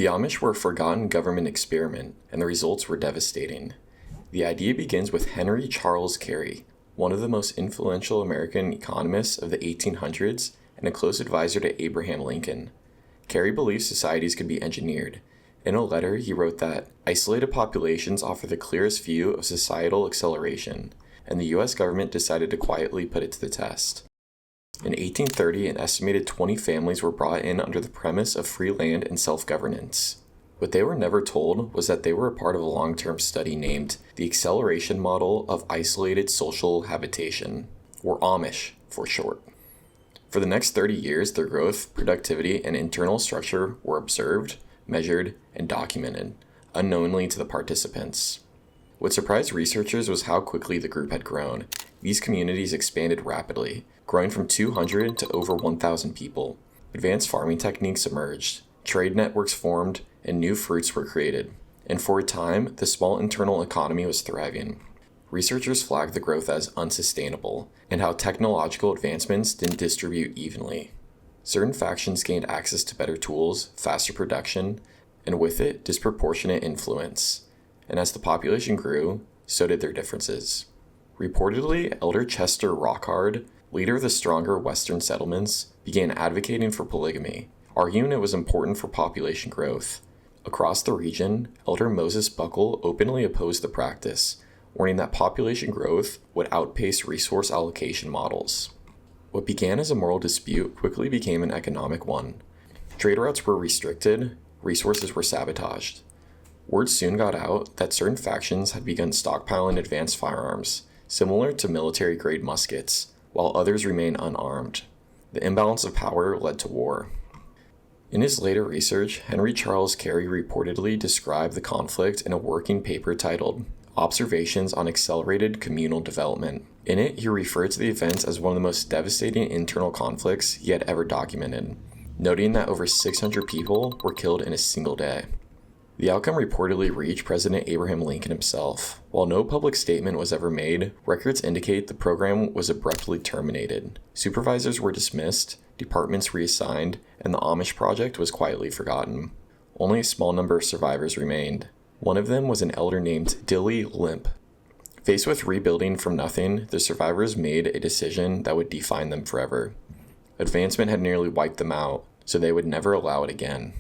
The Amish were a forgotten government experiment, and the results were devastating. The idea begins with Henry Charles Carey, one of the most influential American economists of the 1800s and a close advisor to Abraham Lincoln. Carey believed societies could be engineered. In a letter, he wrote that isolated populations offer the clearest view of societal acceleration, and the U.S. government decided to quietly put it to the test. In 1830, an estimated 20 families were brought in under the premise of free land and self-governance. What they were never told was that they were a part of a long-term study named the Acceleration Model of Isolated Social Habitation, or Amish for short. For the next 30 years, their growth, productivity, and internal structure were observed, measured, and documented, unknowingly to the participants. What surprised researchers was how quickly the group had grown. These communities expanded rapidly, growing from 200 to over 1,000 people. Advanced farming techniques emerged, trade networks formed, and new fruits were created. And for a time, the small internal economy was thriving. Researchers flagged the growth as unsustainable, and how technological advancements didn't distribute evenly. Certain factions gained access to better tools, faster production, and with it, disproportionate influence. And as the population grew, so did their differences. Reportedly, Elder Chester Rockhard, leader of the stronger Western settlements, began advocating for polygamy, arguing it was important for population growth. Across the region, Elder Moses Buckle openly opposed the practice, warning that population growth would outpace resource allocation models. What began as a moral dispute quickly became an economic one. Trade routes were restricted, resources were sabotaged. Word soon got out that certain factions had begun stockpiling advanced firearms, similar to military-grade muskets, while others remained unarmed. The imbalance of power led to war. In his later research, Henry Charles Carey reportedly described the conflict in a working paper titled Observations on Accelerated Communal Development. In it, he referred to the events as one of the most devastating internal conflicts he had ever documented, noting that over 600 people were killed in a single day. The outcome reportedly reached President Abraham Lincoln himself. While no public statement was ever made, records indicate the program was abruptly terminated. Supervisors were dismissed, departments reassigned, and the Amish project was quietly forgotten. Only a small number of survivors remained. One of them was an elder named Dilly Limp. Faced with rebuilding from nothing, the survivors made a decision that would define them forever. Advancement had nearly wiped them out, so they would never allow it again.